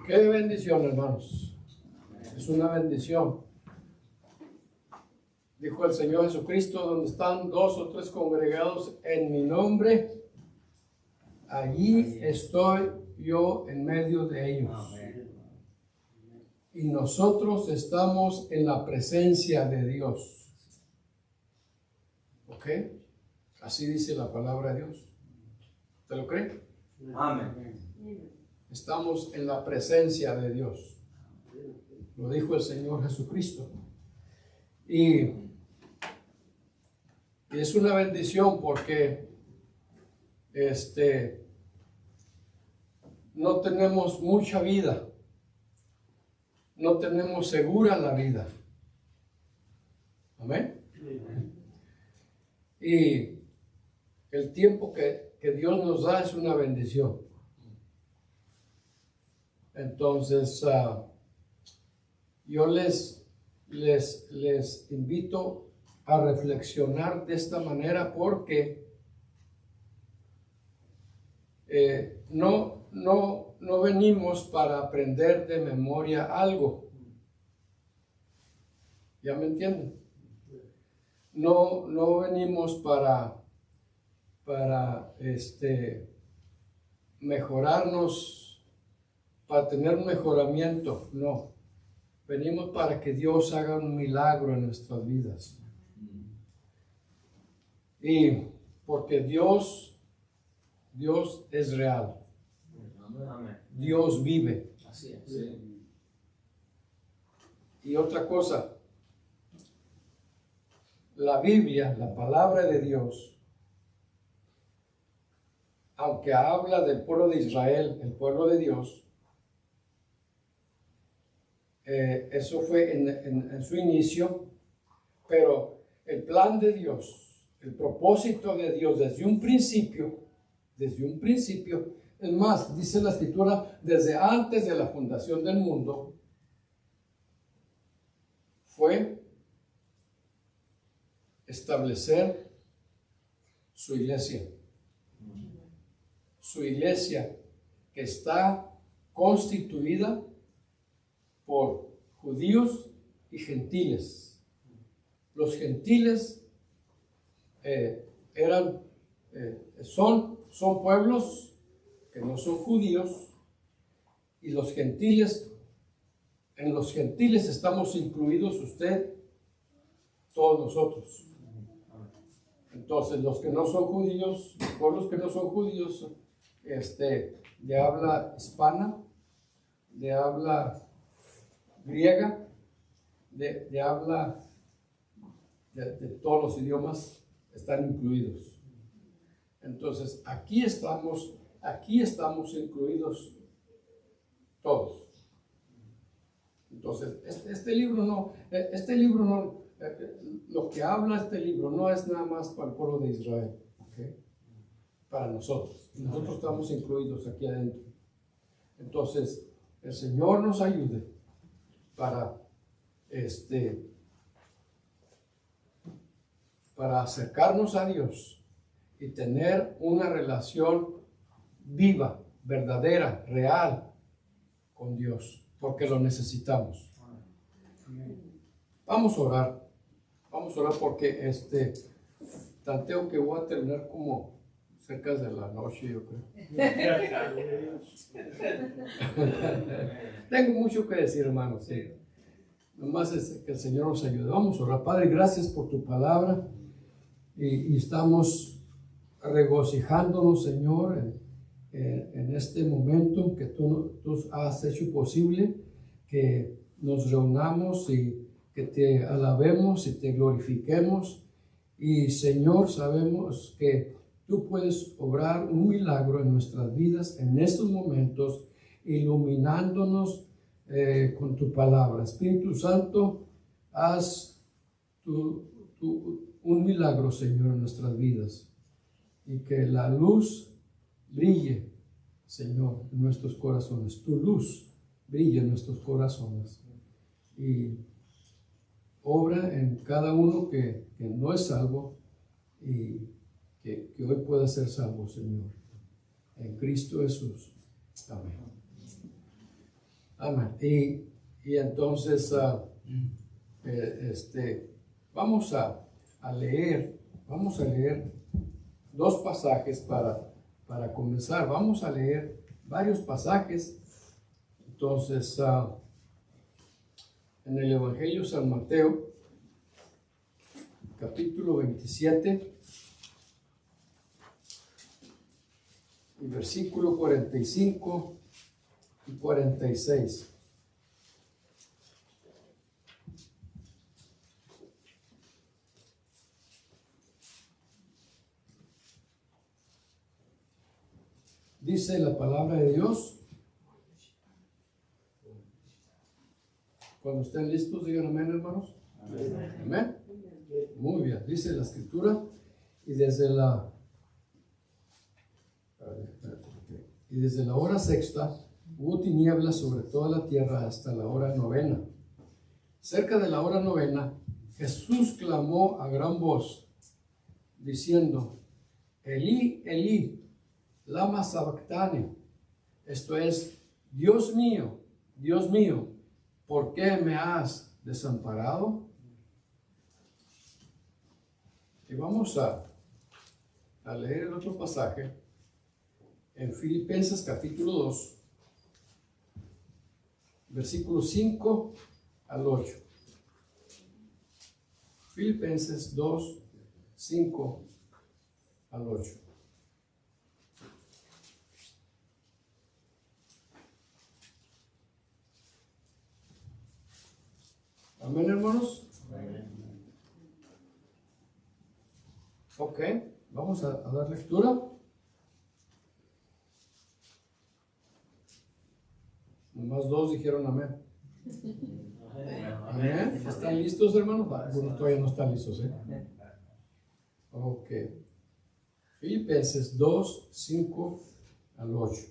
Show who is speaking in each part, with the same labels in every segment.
Speaker 1: Qué bendición, hermanos. Es una bendición. Dijo el Señor Jesucristo, donde están dos o tres congregados en mi nombre, allí estoy yo en medio de ellos. Y nosotros estamos en la presencia de Dios. ¿Ok? Así dice la palabra de Dios. ¿Te lo cree?
Speaker 2: Amén.
Speaker 1: Estamos en la presencia de Dios. Lo dijo el Señor Jesucristo. Y es una bendición porque no tenemos mucha vida. No tenemos segura la vida. Amén. Y el tiempo que Dios nos da es una bendición. Entonces, yo les invito a reflexionar de esta manera porque no venimos para aprender de memoria algo. ¿Ya me entienden? No venimos para mejorarnos, para tener un mejoramiento, no. Venimos para que Dios haga un milagro en nuestras vidas. Y porque Dios es real. Dios vive.
Speaker 2: Así es.
Speaker 1: Y otra cosa, la Biblia, la palabra de Dios, aunque habla del pueblo de Israel, el pueblo de Dios, eso fue en su inicio, pero el plan de Dios, el propósito de Dios desde un principio, es más, dice la Escritura, desde antes de la fundación del mundo, fue establecer su iglesia. Su iglesia que está constituida por judíos y gentiles. Los gentiles son pueblos que no son judíos, y los gentiles, en los gentiles estamos incluidos usted, todos nosotros. Entonces, los que no son judíos, los pueblos que no son judíos, de habla hispana, de habla griega, de habla de todos los idiomas están incluidos. Entonces, aquí estamos incluidos todos. Entonces, este libro no, lo que habla este libro no es nada más para el pueblo de Israel, ¿okay? Para nosotros. Nosotros estamos incluidos aquí adentro. Entonces, el Señor nos ayude para acercarnos a Dios y tener una relación viva, verdadera, real con Dios, porque lo necesitamos. Vamos a orar porque tanteo que voy a terminar como cerca de la noche, yo creo. Tengo mucho que decir, hermanos, sí. Nomás es que el Señor nos ayude. Vamos a orar. Padre, gracias por tu palabra y estamos regocijándonos, Señor, en este momento que tú has hecho posible que nos reunamos y que te alabemos y te glorifiquemos. Y Señor, sabemos que tú puedes obrar un milagro en nuestras vidas en estos momentos, iluminándonos con tu palabra. Espíritu Santo, haz un milagro, Señor, en nuestras vidas, y que la luz brille, Señor, en nuestros corazones. Tu luz brille en nuestros corazones y obra en cada uno que no es salvo y que hoy pueda ser salvo, Señor. En Cristo Jesús. Amén. Amén. Y entonces vamos a leer dos pasajes para comenzar. Vamos a leer varios pasajes. Entonces, en el Evangelio de San Mateo, capítulo 27, y versículo 45 y 46. Dice la palabra de Dios. Cuando estén listos, digan amén, hermanos. Amén. Amén. Muy bien. Dice la escritura, y desde la hora sexta hubo tinieblas sobre toda la tierra hasta la hora novena. Cerca de la hora novena, Jesús clamó a gran voz, diciendo: Elí, Elí, lama sabactani. Esto es: Dios mío, ¿por qué me has desamparado? Y vamos a leer el otro pasaje en Filipenses capítulo 2, versículos 5 al 8. Filipenses 2, 5 al 8. Amén, hermanos. Ok, vamos a dar lectura. Nomás dos dijeron amén. Amén. ¿Están listos, hermanos? Algunos todavía no están listos, Ok. Filipenses 2, 5 al 8.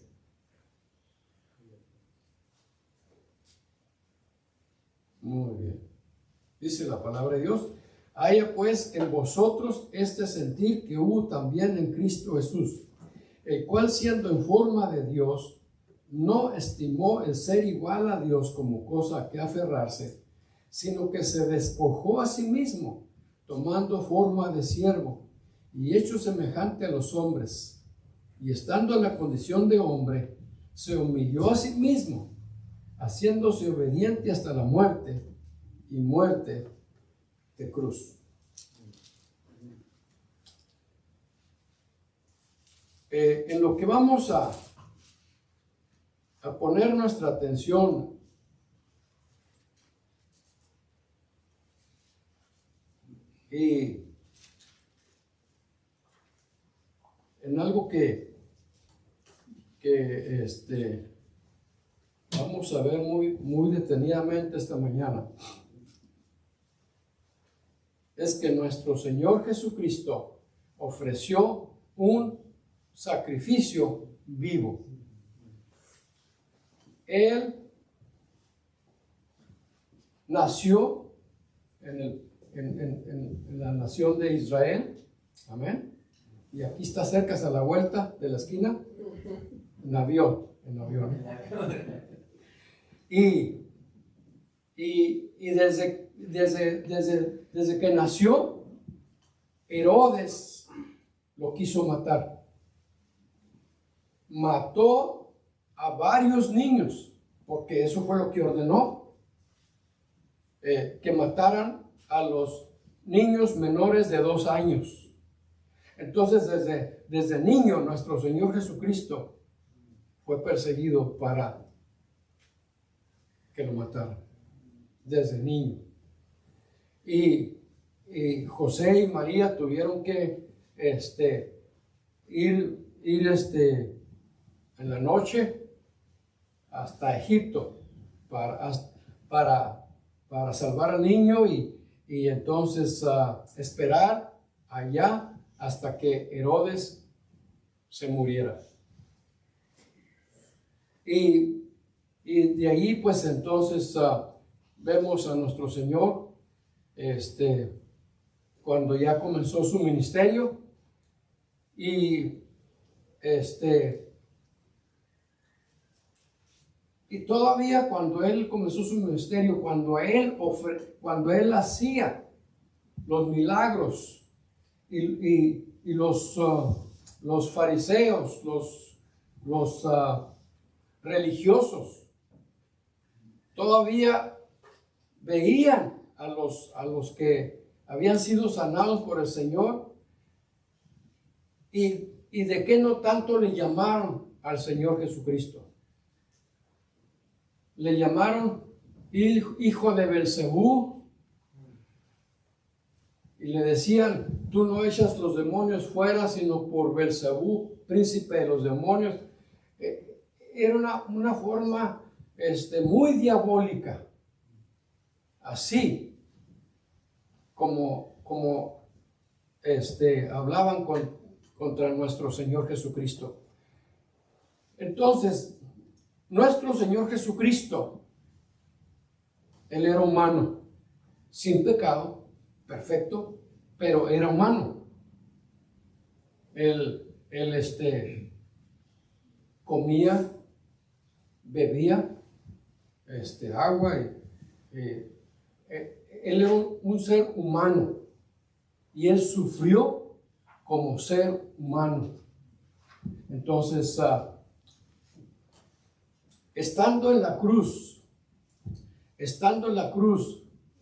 Speaker 1: Muy bien. Dice la palabra de Dios: haya pues en vosotros este sentir que hubo también en Cristo Jesús, el cual, siendo en forma de Dios, no estimó el ser igual a Dios como cosa a que aferrarse, sino que se despojó a sí mismo, tomando forma de siervo, y hecho semejante a los hombres, y estando en la condición de hombre, se humilló a sí mismo, haciéndose obediente hasta la muerte, y muerte de cruz. En lo que vamos a poner nuestra atención y en algo que vamos a ver muy detenidamente esta mañana, es que nuestro Señor Jesucristo ofreció un sacrificio vivo. Él nació en la nación de Israel. Amén. Y aquí está cerca, a la vuelta de la esquina, en avión. Y desde que nació, Herodes lo quiso matar. Mató a varios niños, porque eso fue lo que ordenó, que mataran a los niños menores de 2 años. Entonces, desde niño, nuestro Señor Jesucristo fue perseguido para que lo mataran, desde niño. Y José y María tuvieron que ir en la noche hasta Egipto para salvar al niño y entonces esperar allá hasta que Herodes se muriera. Y de ahí pues entonces vemos a nuestro Señor cuando ya comenzó su ministerio y Y todavía cuando él comenzó su ministerio, cuando él hacía los milagros y los fariseos, los religiosos, todavía veían a los que habían sido sanados por el Señor y de qué no tanto le llamaron al Señor Jesucristo. Le llamaron hijo de Belcebú y le decían: tú no echas los demonios fuera sino por Belcebú, príncipe de los demonios. Era una forma muy diabólica, así como hablaban contra nuestro Señor Jesucristo. Entonces, nuestro Señor Jesucristo, Él era humano, sin pecado, perfecto, pero era humano. Él comía, bebía agua. Él era un ser humano y Él sufrió como ser humano. Entonces, estando en la cruz,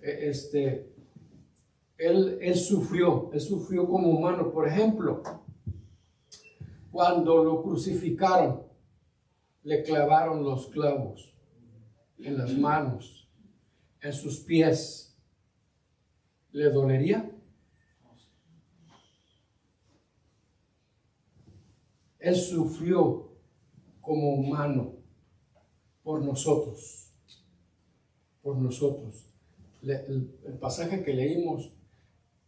Speaker 1: él sufrió como humano. Por ejemplo, cuando lo crucificaron, le clavaron los clavos en las manos, en sus pies. ¿Le dolería? Él sufrió como humano por nosotros. El pasaje que leímos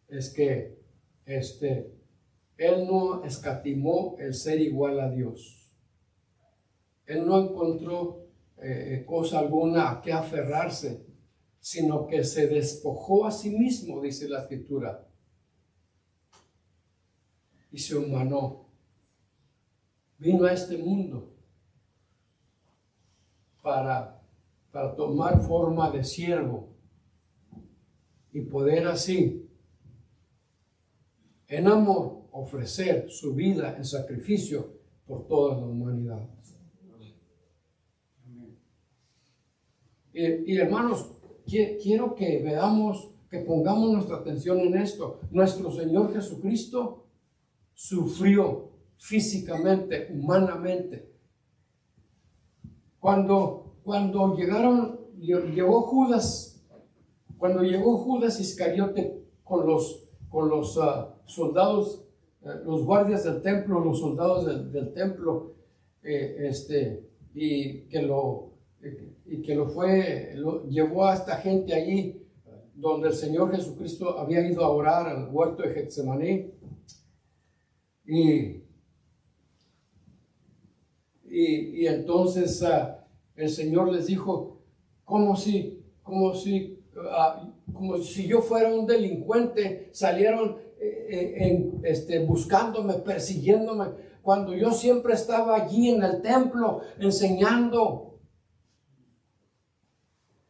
Speaker 1: es que Él no escatimó el ser igual a Dios. Él no encontró cosa alguna a que aferrarse, sino que se despojó a sí mismo, dice la Escritura, y se humanó. Vino a este mundo para tomar forma de siervo y poder así, en amor, ofrecer su vida en sacrificio por toda la humanidad. Y hermanos, quiero que veamos, que pongamos nuestra atención en esto. Nuestro Señor Jesucristo sufrió físicamente, humanamente. Cuando llegó Judas Iscariote con los soldados, los guardias del templo, los soldados del templo, llevó a esta gente allí donde el Señor Jesucristo había ido a orar al huerto de Getsemaní, y entonces el Señor les dijo, como si yo fuera un delincuente, salieron buscándome, persiguiéndome, cuando yo siempre estaba allí en el templo enseñando.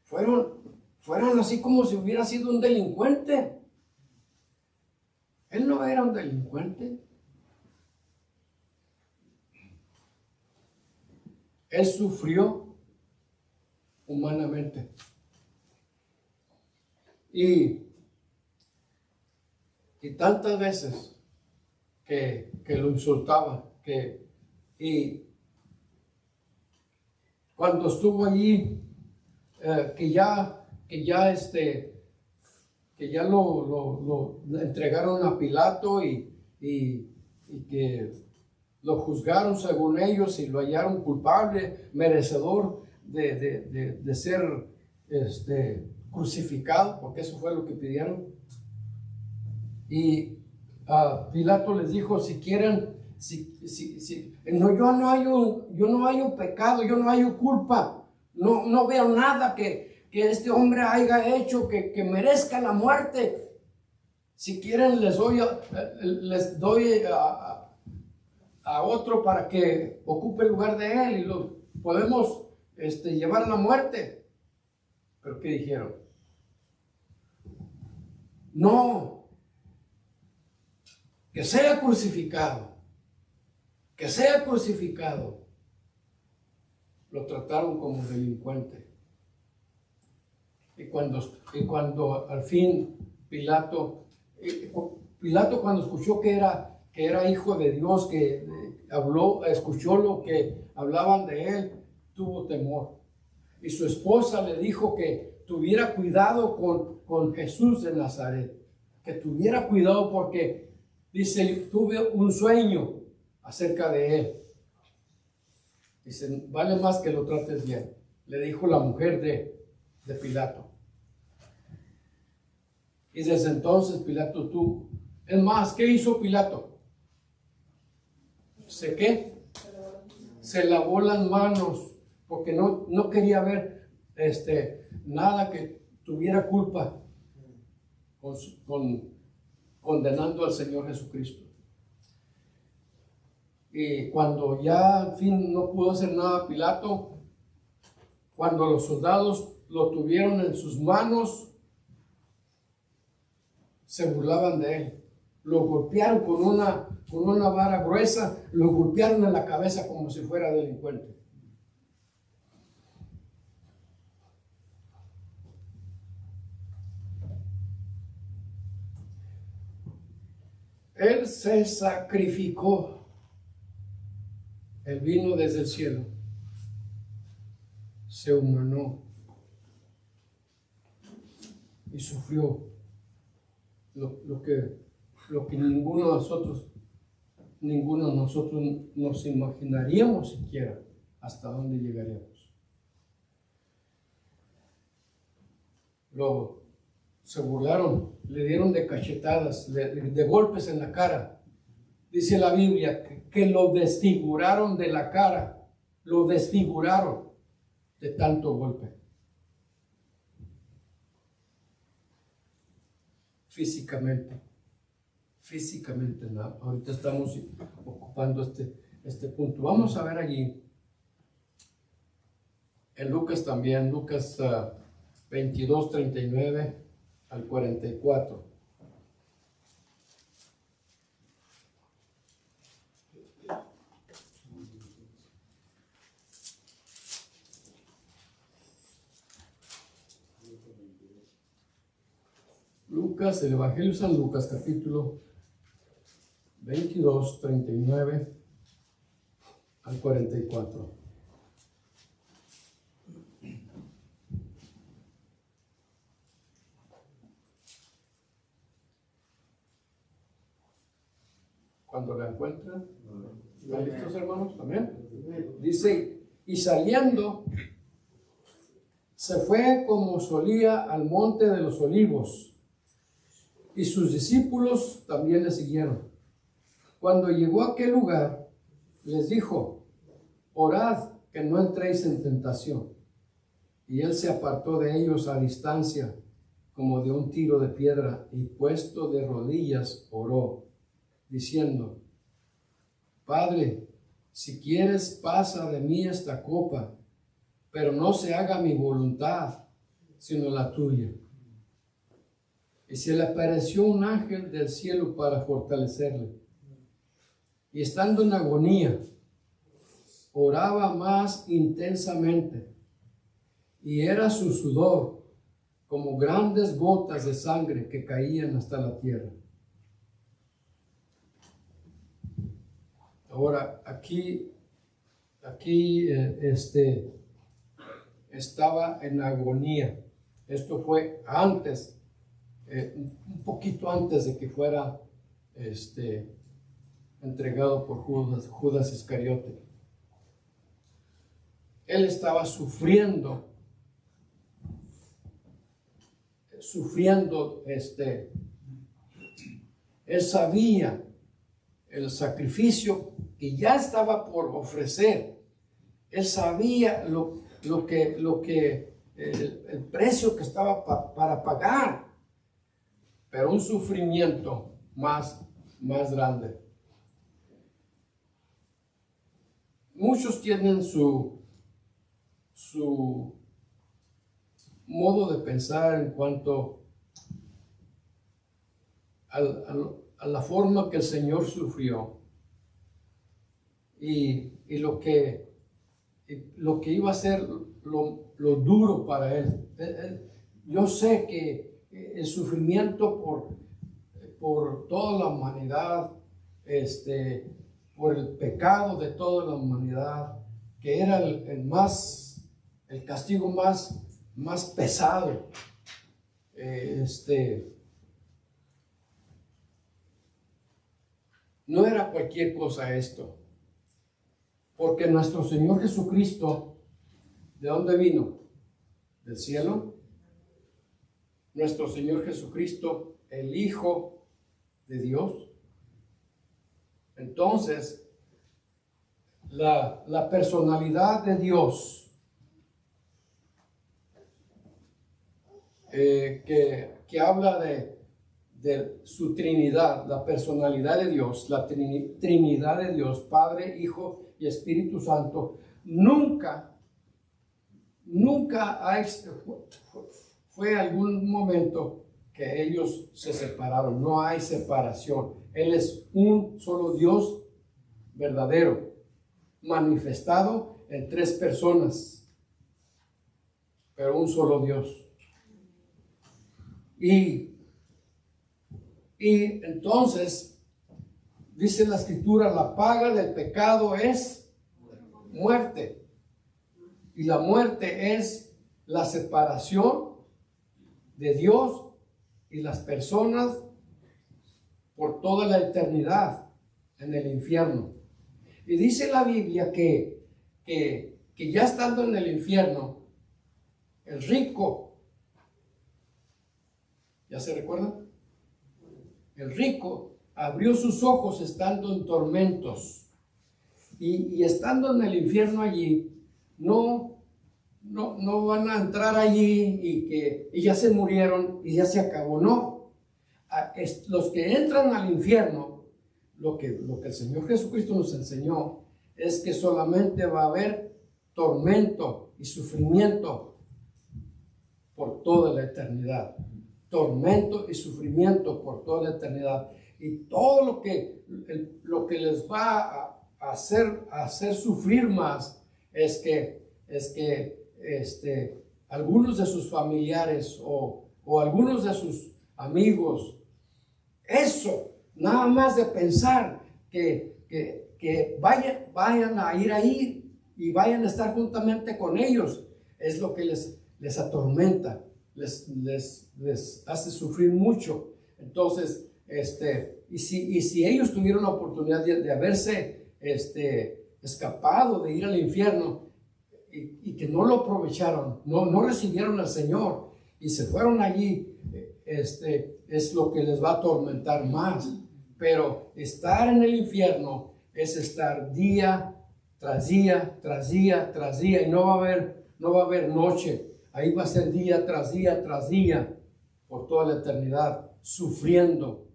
Speaker 1: Fueron así como si hubiera sido un delincuente. Él no era un delincuente. Él sufrió humanamente. Y tantas veces que lo insultaban, y cuando estuvo allí, que ya lo entregaron a Pilato y que lo juzgaron según ellos y lo hallaron culpable, merecedor de ser crucificado, porque eso fue lo que pidieron. Y Pilato les dijo, si quieren, yo no hallo pecado, yo no hallo culpa, no veo nada que este hombre haya hecho que merezca la muerte. Si quieren les doy a otro para que ocupe el lugar de él, y lo podemos llevar a la muerte. ¿Pero qué dijeron? No, que sea crucificado, que sea crucificado. Lo trataron como delincuente. Y cuando al fin Pilato cuando escuchó que era hijo de Dios, que escuchó lo que hablaban de él, tuvo temor. Y su esposa le dijo que tuviera cuidado con Jesús de Nazaret, que tuviera cuidado porque, dice, tuve un sueño acerca de él. Dice, vale más que lo trates bien, le dijo la mujer de Pilato. Y desde entonces Pilato tuvo. Es más, ¿qué hizo Pilato? ¿Qué? Se lavó las manos porque no quería ver nada que tuviera culpa condenando al Señor Jesucristo. Y cuando ya al fin no pudo hacer nada Pilato, cuando los soldados lo tuvieron en sus manos, se burlaban de él. Lo golpearon con una vara gruesa, lo golpearon en la cabeza como si fuera delincuente. Él se sacrificó. Él vino desde el cielo, se humanó y sufrió lo que ninguno de nosotros nos imaginaríamos siquiera hasta dónde llegaríamos. Luego se burlaron, le dieron de cachetadas, de golpes en la cara. Dice la Biblia que lo desfiguraron de la cara, lo desfiguraron de tanto golpe. Físicamente nada. Ahorita estamos ocupando este punto. Vamos a ver allí en Lucas también, Lucas 22, 39 al 44. Lucas, el Evangelio de San Lucas, capítulo 22, 39 al 44. Cuando la encuentran, ¿están listos, hermanos? También. Dice, y saliendo, se fue como solía al monte de los olivos, y sus discípulos también le siguieron. Cuando llegó a aquel lugar, les dijo, orad que no entréis en tentación. Y él se apartó de ellos a distancia, como de un tiro de piedra, y puesto de rodillas, oró, diciendo, Padre, si quieres, pasa de mí esta copa, pero no se haga mi voluntad, sino la tuya. Y se le apareció un ángel del cielo para fortalecerle. Y estando en agonía, oraba más intensamente, y era su sudor como grandes gotas de sangre que caían hasta la tierra. Ahora, aquí estaba en agonía. Esto fue antes, un poquito antes de que fuera entregado por Judas Iscariote. Él estaba sufriendo, él sabía el sacrificio que ya estaba por ofrecer. Él sabía el precio que estaba para pagar, pero un sufrimiento más grande. Muchos tienen su su modo de pensar en cuanto a la forma que el Señor sufrió y lo que iba a ser lo duro para él. Yo sé que el sufrimiento por toda la humanidad, por el pecado de toda la humanidad, que era el castigo más pesado. No era cualquier cosa esto, porque nuestro Señor Jesucristo, ¿de dónde vino? ¿Del cielo? Nuestro Señor Jesucristo, el Hijo de Dios. Entonces, la personalidad de Dios, que habla de su Trinidad, la personalidad de Dios, la Trinidad de Dios, Padre, Hijo y Espíritu Santo, nunca fue algún momento que ellos se separaron. No hay separación. Él es un solo Dios verdadero, manifestado en tres personas, pero un solo Dios. Y entonces, dice la Escritura, la paga del pecado es muerte. Y la muerte es la separación de Dios y las personas por toda la eternidad en el infierno. Y dice la Biblia que ya estando en el infierno, el rico, ¿ya se recuerdan? El rico abrió sus ojos estando en tormentos y estando en el infierno allí, no van a entrar allí y ya se murieron y ya se acabó. No, los que entran al infierno, lo que el Señor Jesucristo nos enseñó es que solamente va a haber tormento y sufrimiento por toda la eternidad. Tormento y sufrimiento por toda la eternidad. Y todo lo que les va a hacer sufrir más es que algunos de sus familiares o algunos de sus amigos, eso, nada más de pensar que vayan a ir ahí y vayan a estar juntamente con ellos, es lo que les atormenta, les hace sufrir mucho. Entonces, y si ellos tuvieron la oportunidad de haberse escapado, de ir al infierno, y que no lo aprovecharon, no recibieron al Señor y se fueron allí, es lo que les va a atormentar más. Pero estar en el infierno es estar día tras día, tras día, tras día, y no va a haber noche. Ahí va a ser día tras día, tras día, por toda la eternidad, sufriendo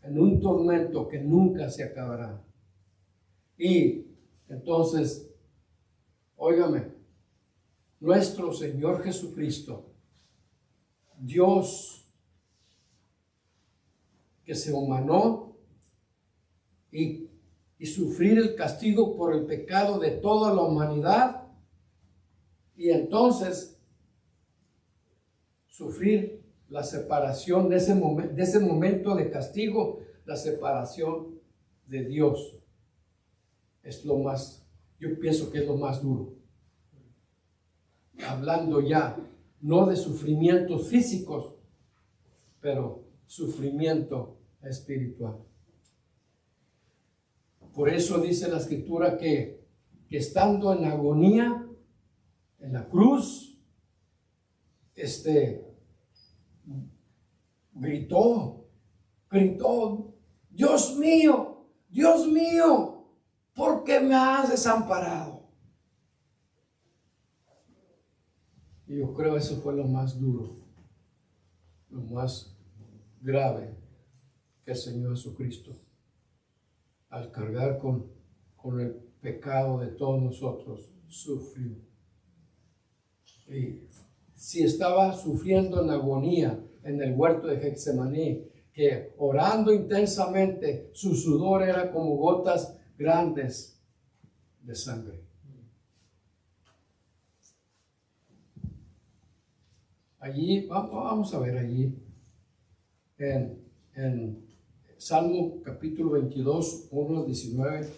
Speaker 1: en un tormento que nunca se acabará. Y entonces, óigame, nuestro Señor Jesucristo, Dios que se humanó y sufrir el castigo por el pecado de toda la humanidad, y entonces sufrir la separación de ese momento de castigo, la separación de Dios. Es lo más, yo pienso que es lo más duro. Hablando ya, no de sufrimientos físicos, pero sufrimiento espiritual. Por eso dice la Escritura que estando en agonía, en la cruz, gritó, Dios mío, ¿por qué me has desamparado? Y yo creo que eso fue lo más duro, lo más grave que el Señor Jesucristo, al cargar con el pecado de todos nosotros, sufrió. Y si estaba sufriendo en agonía en el huerto de Getsemaní, que orando intensamente, su sudor era como gotas grandes de sangre. Allí, vamos a ver allí, en Salmo capítulo 22, 1 al 19.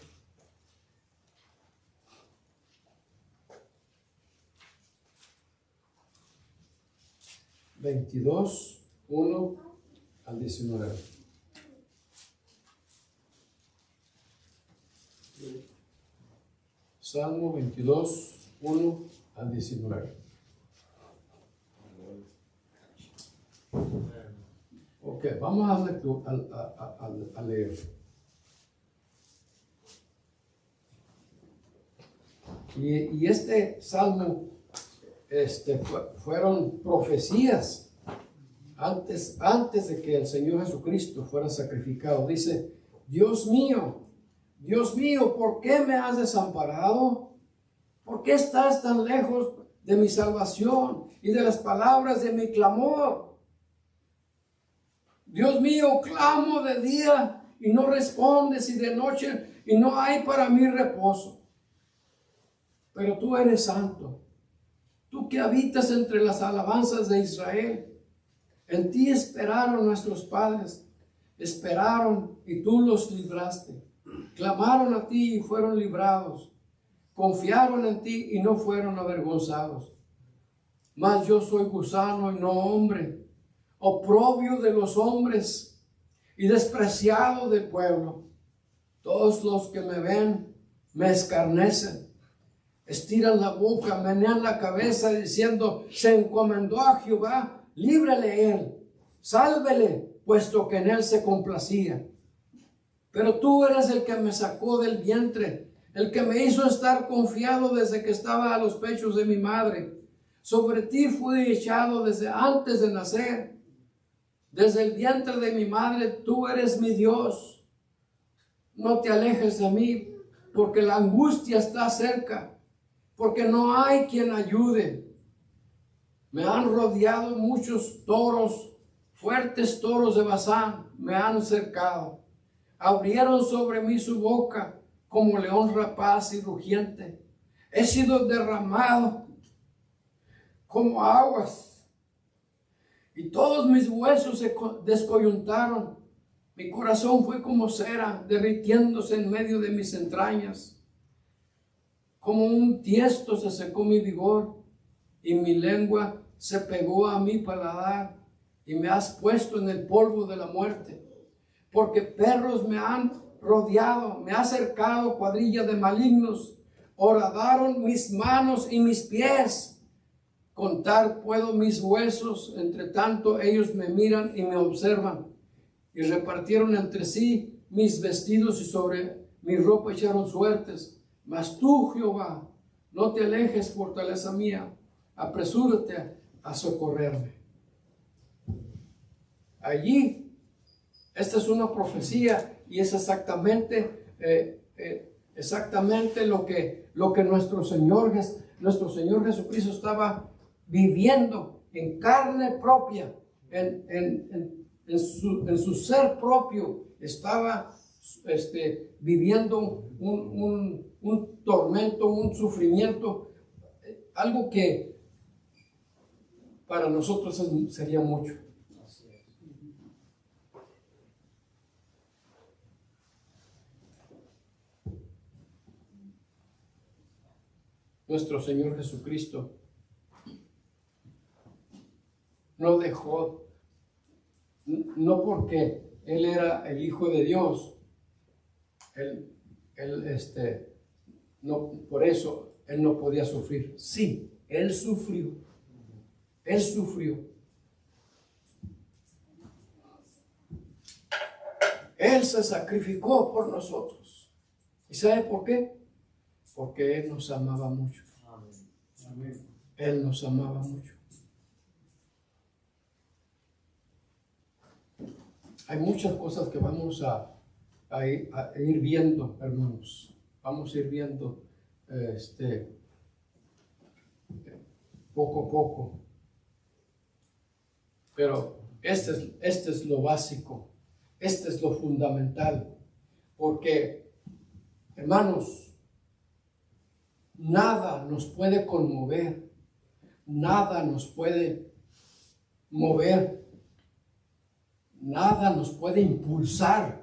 Speaker 1: Veintidós, 1 al 19. Salmo 22, 1 al 19. Ok, vamos a leer. Y este salmo fueron profecías antes de que el Señor Jesucristo fuera sacrificado. Dice: Dios mío, ¿por qué me has desamparado? ¿Por qué estás tan lejos de mi salvación y de las palabras de mi clamor? Dios mío, clamo de día y no respondes, y de noche y no hay para mí reposo. Pero tú eres santo, tú que habitas entre las alabanzas de Israel. En ti esperaron nuestros padres, esperaron y tú los libraste. Clamaron a ti y fueron librados. Confiaron en ti y no fueron avergonzados. Mas yo soy gusano y no hombre, oprobio de los hombres y despreciado del pueblo. Todos los que me ven me escarnecen, estiran la boca, menean la cabeza diciendo: se encomendó a Jehová, líbrele él, sálvele, puesto que en él se complacía. Pero tú eres el que me sacó del vientre, el que me hizo estar confiado desde que estaba a los pechos de mi madre. Sobre ti fui echado desde antes de nacer. Desde el vientre de mi madre tú eres mi Dios. No te alejes de mí, porque la angustia está cerca, porque no hay quien ayude. Me han rodeado muchos toros, fuertes toros de Basán, me han cercado. Abrieron sobre mí su boca como león rapaz y rugiente. He sido derramado como aguas, y todos mis huesos se descoyuntaron. Mi corazón fue como cera, derritiéndose en medio de mis entrañas. Como un tiesto se secó mi vigor, y mi lengua se pegó a mi paladar, y me has puesto en el polvo de la muerte. Porque perros me han rodeado, me ha cercado cuadrilla de malignos, horadaron mis manos y mis pies. Contar puedo mis huesos, entre tanto ellos me miran y me observan. Y repartieron entre sí mis vestidos, y sobre mi ropa echaron suertes. Mas tú, Jehová, no te alejes, fortaleza mía, apresúrate a socorrerme. Allí, esta es una profecía, y es exactamente lo que nuestro Señor Jesucristo estaba viviendo en carne propia, en su ser propio. Estaba viviendo un tormento, un sufrimiento, algo que para nosotros sería mucho. Nuestro Señor Jesucristo no dejó, no porque Él era el Hijo de Dios, no, por eso Él no podía sufrir. Sí, Él sufrió. Él sufrió. Él se sacrificó por nosotros. ¿Y sabe por qué? Porque Él nos amaba mucho. Amén. Él nos amaba mucho. Hay muchas cosas que vamos a ir viendo, hermanos. Vamos a ir viendo poco a poco. Pero este es lo básico, este es lo fundamental, porque, hermanos, nada nos puede conmover, nada nos puede mover, nada nos puede impulsar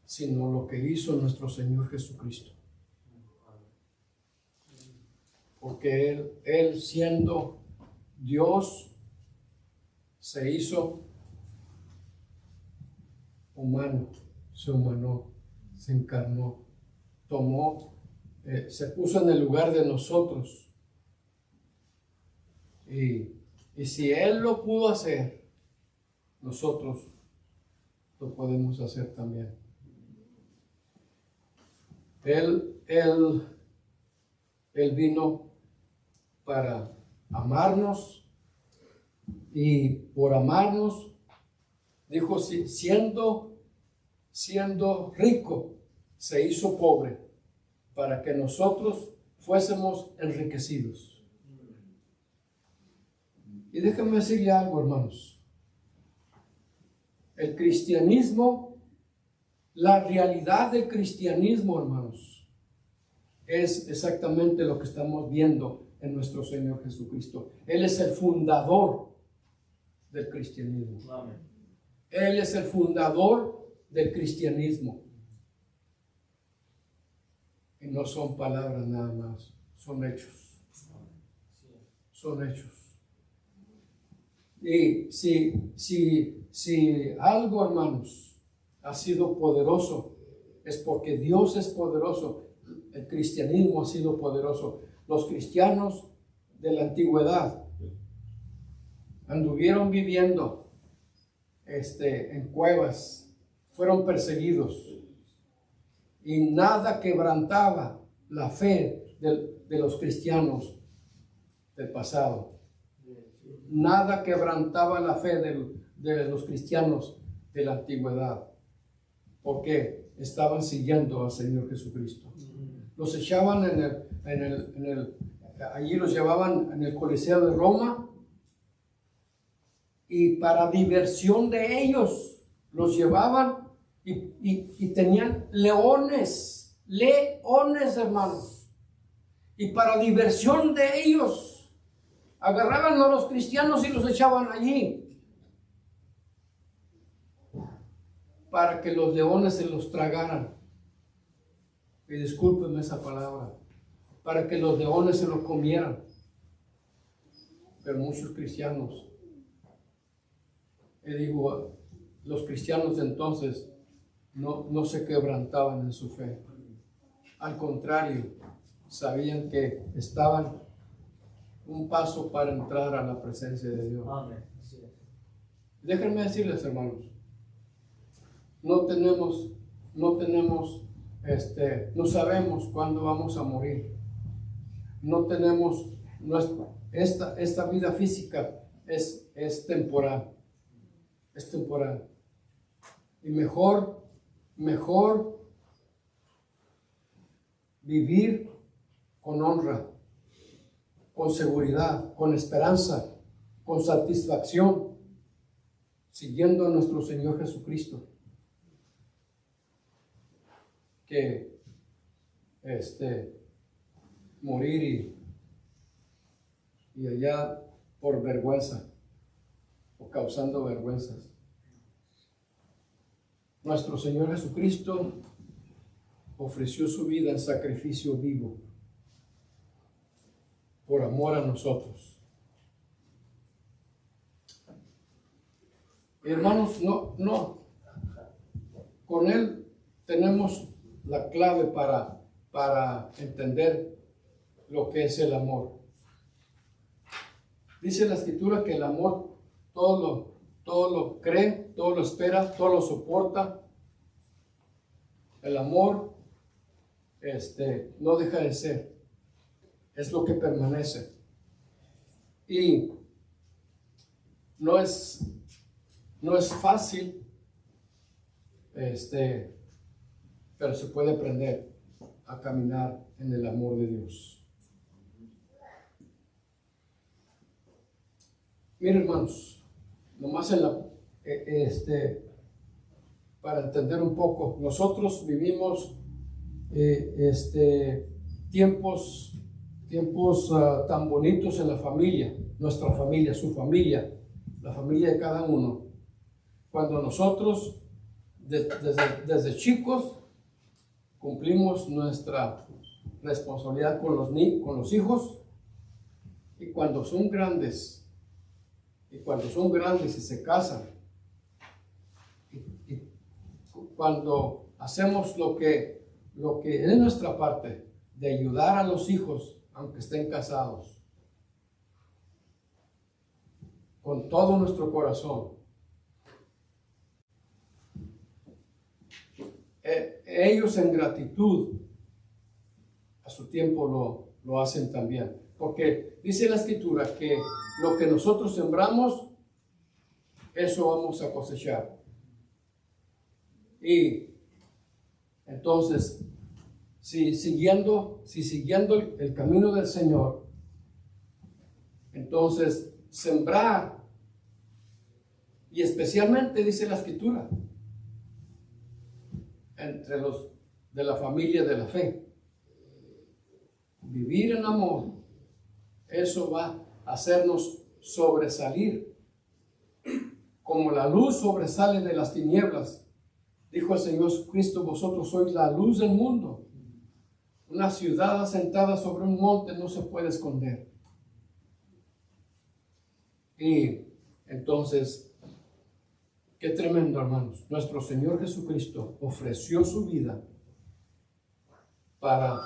Speaker 1: sino lo que hizo nuestro Señor Jesucristo. Porque Él siendo Dios, se hizo humano, se humanó, se encarnó, se puso en el lugar de nosotros. Y si Él lo pudo hacer, nosotros lo podemos hacer también. Él vino para amarnos, y por amarnos, dijo, siendo rico, se hizo pobre, para que nosotros fuésemos enriquecidos. Y déjenme decirle algo, hermanos. El cristianismo, la realidad del cristianismo, hermanos, es exactamente lo que estamos viendo en nuestro Señor Jesucristo. Él es el fundador del cristianismo. Amén. Él es el fundador del cristianismo. Y no son palabras nada más, son hechos. Son hechos. Y si algo, hermanos, ha sido poderoso, es porque Dios es poderoso. El cristianismo ha sido poderoso. Los cristianos de la antigüedad anduvieron viviendo en cuevas, fueron perseguidos, y nada quebrantaba la fe de los cristianos del pasado. Nada quebrantaba la fe de los cristianos de la antigüedad, porque estaban siguiendo al Señor Jesucristo. Los echaban allí los llevaban en el Coliseo de Roma, y para diversión de ellos los llevaban y tenían leones, hermanos, y para diversión de ellos agarraban a los cristianos y los echaban allí para que los leones se los tragaran. Y discúlpenme esa palabra, para que los leones se los comieran. Pero muchos cristianos, los cristianos de entonces no se quebrantaban en su fe. Al contrario, sabían que estaban un paso para entrar a la presencia de Dios. Amén. Déjenme decirles, hermanos, no sabemos cuándo vamos a morir. Esta vida física es temporal. Es temporal. Y mejor vivir con honra, con seguridad, con esperanza, con satisfacción, siguiendo a nuestro Señor Jesucristo, que morir y allá por vergüenza o causando vergüenzas. Nuestro Señor Jesucristo ofreció su vida en sacrificio vivo por amor a nosotros. Hermanos, no, con Él tenemos la clave para entender lo que es el amor. Dice la Escritura que el amor todo lo cree, todo lo espera, todo lo soporta. El amor no deja de ser, es lo que permanece. Y no es fácil, pero se puede aprender. a caminar en el amor de Dios. Miren, hermanos, nomás para entender un poco, nosotros vivimos tiempos tan bonitos en la familia, nuestra familia, su familia, la familia de cada uno. Cuando nosotros desde chicos cumplimos nuestra responsabilidad con los hijos, y cuando son grandes y se casan, y cuando hacemos lo que es nuestra parte de ayudar a los hijos, aunque estén casados, con todo nuestro corazón, ellos en gratitud a su tiempo lo hacen también, porque dice la Escritura que lo que nosotros sembramos, eso vamos a cosechar. Y entonces, si siguiendo el camino del Señor, entonces sembrar, y especialmente dice la Escritura, entre los de la familia de la fe, vivir en amor, eso va a hacernos sobresalir, como la luz sobresale de las tinieblas. Dijo el Señor Jesucristo: vosotros sois la luz del mundo. Una ciudad asentada sobre un monte no se puede esconder. Y entonces, qué tremendo, hermanos. Nuestro Señor Jesucristo ofreció su vida para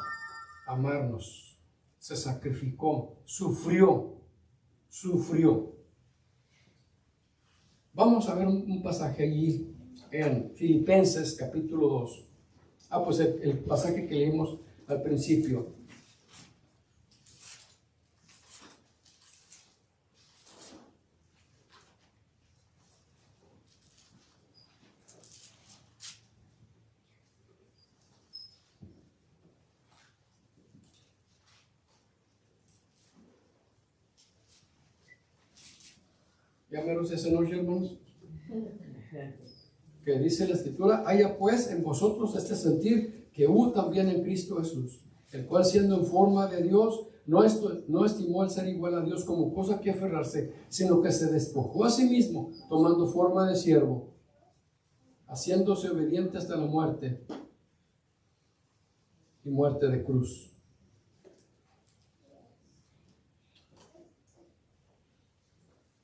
Speaker 1: amarnos. Se sacrificó, sufrió. Vamos a ver un pasaje allí en Filipenses capítulo 2. Pues el pasaje que leímos al principio. Ya menos esa noche, hermanos, que dice la Escritura: haya pues en vosotros este sentir que hubo también en Cristo Jesús, el cual, siendo en forma de Dios, no estimó el ser igual a Dios como cosa que aferrarse, sino que se despojó a sí mismo, tomando forma de siervo, haciéndose obediente hasta la muerte, y muerte de cruz.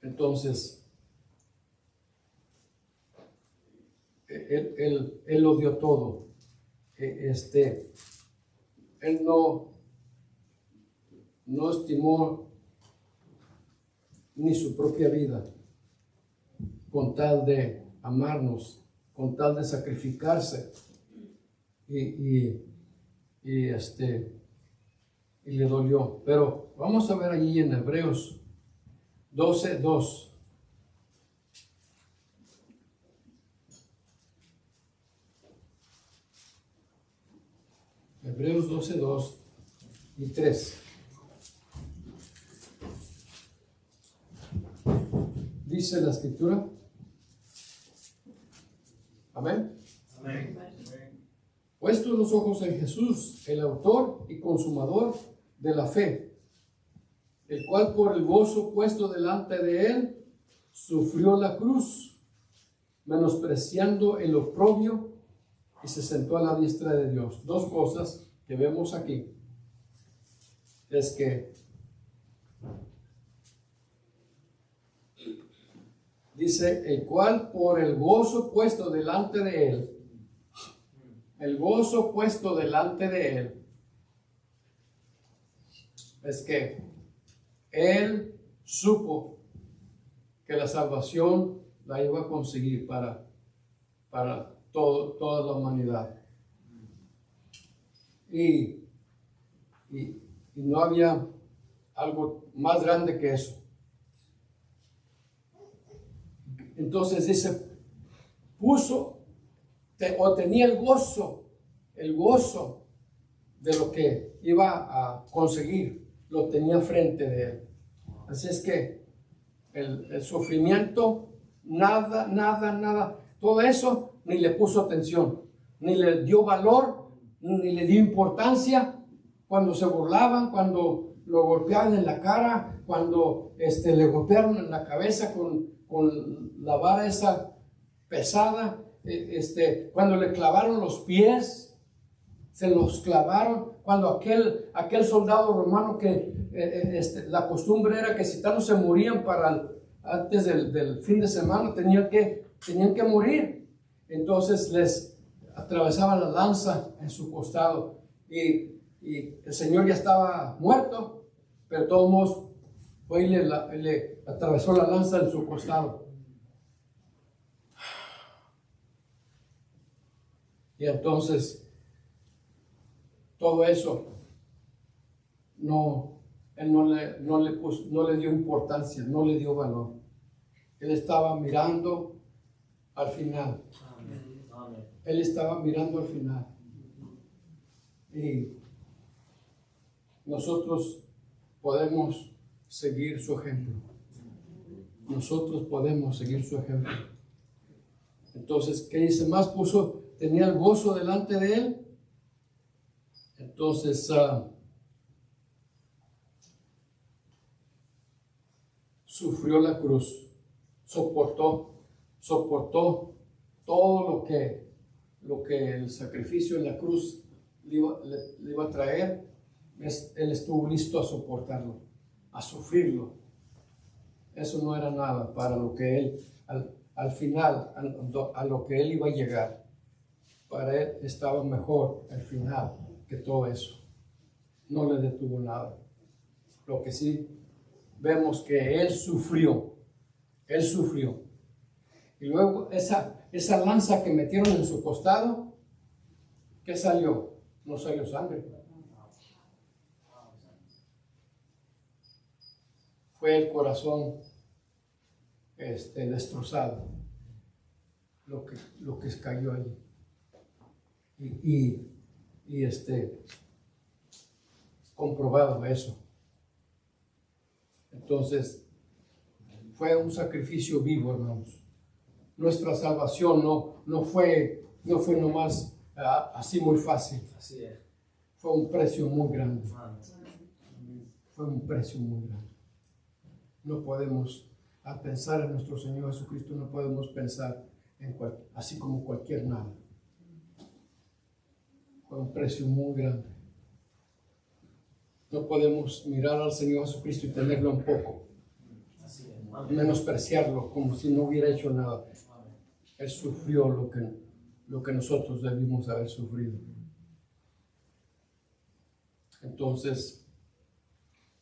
Speaker 1: Entonces, Él lo dio todo. Él no estimó ni su propia vida, con tal de amarnos, con tal de sacrificarse, y le dolió. Pero vamos a ver allí en Hebreos 12:2. Hebreos 12:2 y 3. Dice la Escritura. Amén.
Speaker 2: Amén.
Speaker 1: Puestos los ojos en Jesús, el autor y consumador de la fe, el cual por el gozo puesto delante de él sufrió la cruz, menospreciando el oprobio, y se sentó a la diestra de Dios. Dos cosas que vemos aquí es que dice: el cual por el gozo puesto delante de él, el gozo puesto delante de él, es que él supo que la salvación la iba a conseguir para toda la humanidad. Y no había algo más grande que eso. Entonces dice, tenía el gozo de lo que iba a conseguir, lo tenía frente de él. Así es que el sufrimiento, nada, todo eso ni le puso atención, ni le dio valor, ni le dio importancia. Cuando se burlaban, cuando lo golpeaban en la cara, cuando le golpearon en la cabeza con la vara esa pesada, cuando le clavaron los pies, se los clavaron, cuando aquel soldado romano que la costumbre era que si tal no se morían antes del fin de semana, tenían que morir. Entonces les atravesaban la lanza en su costado y el Señor ya estaba muerto, pero de todos modos fue y le atravesó la lanza en su costado. Y entonces todo eso él no le dio importancia, no le dio valor. Él estaba mirando al final. Él estaba mirando al final. Y nosotros podemos seguir su ejemplo. Nosotros podemos seguir su ejemplo. Entonces, ¿qué dice más? Tenía el gozo delante de él. Entonces, sufrió la cruz, soportó todo lo que el sacrificio en la cruz le iba a traer. Él estuvo listo a soportarlo, a sufrirlo. Eso no era nada para lo que él, al final, a lo que él iba a llegar. Para él estaba mejor el final que todo eso. No le detuvo nada. Lo que sí vemos que él sufrió. Y luego esa lanza que metieron en su costado, ¿qué salió? No salió sangre. Fue el corazón destrozado lo que cayó allí. Y comprobado eso. Entonces, fue un sacrificio vivo, hermanos. Nuestra salvación no fue nomás así muy fácil.
Speaker 2: Así es.
Speaker 1: Fue un precio muy grande. Fue un precio muy grande. No podemos, al pensar en nuestro Señor Jesucristo, no podemos pensar así como cualquier nada. Fue un precio muy grande. No podemos mirar al Señor Jesucristo y tenerlo un poco. Menospreciarlo como si no hubiera hecho nada. Él sufrió lo que nosotros debimos haber sufrido. Entonces,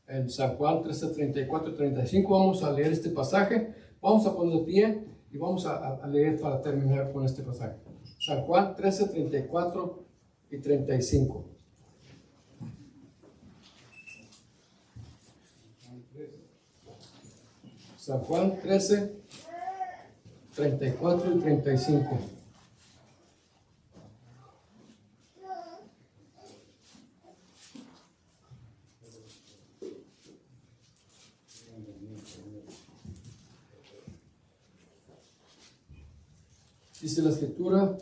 Speaker 1: en San Juan 13, 34 y 35 vamos a leer este pasaje. Vamos a poner de pie y vamos a leer para terminar con este pasaje. San Juan 13, 34 y 35. San Juan 13, 34 y 35. Dice la Escritura: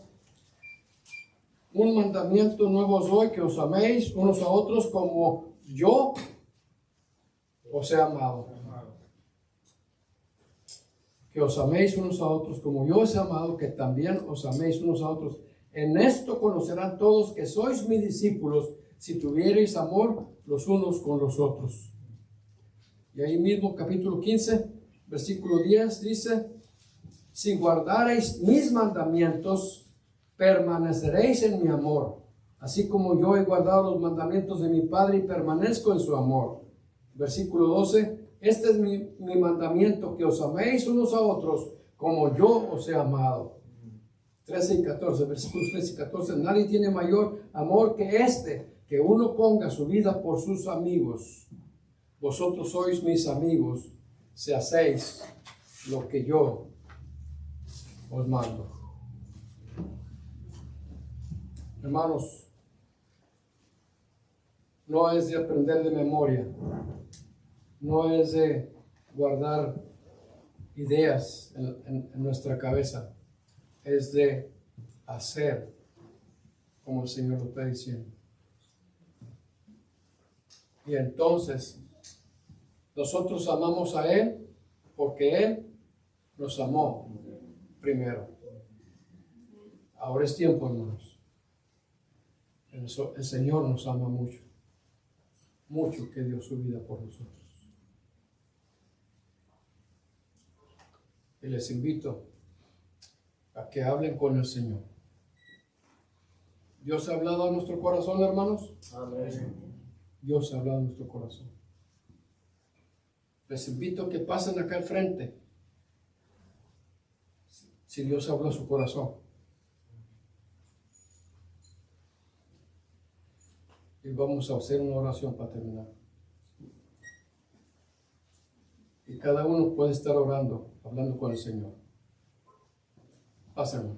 Speaker 1: un mandamiento nuevo os doy, que os améis unos a otros como yo os he amado. Que os améis unos a otros como yo os he amado, que también os améis unos a otros. En esto conocerán todos que sois mis discípulos, si tuviereis amor los unos con los otros. Y ahí mismo, capítulo 15, versículo 10, dice: si guardareis mis mandamientos, permaneceréis en mi amor, así como yo he guardado los mandamientos de mi Padre y permanezco en su amor. Versículo 12: este es mi mandamiento, que os améis unos a otros como yo os he amado. 13 y 14, versículos 13 y 14. Nadie tiene mayor amor que que uno ponga su vida por sus amigos. Vosotros sois mis amigos, si hacéis lo que yo os mando. Hermanos, no es de aprender de memoria, no es de guardar ideas en nuestra cabeza, es de hacer como el Señor lo está diciendo. Y entonces nosotros amamos a Él porque Él nos amó primero. Ahora es tiempo, hermanos. El Señor nos ama mucho, mucho, que dio su vida por nosotros. Y les invito a que hablen con el Señor. ¿Dios ha hablado a nuestro corazón, hermanos?
Speaker 2: Amén.
Speaker 1: Dios ha hablado a nuestro corazón. Les invito a que pasen acá al frente, si Dios habló a su corazón. Y vamos a hacer una oración para terminar. Y cada uno puede estar orando, hablando con el Señor. Pásenlo.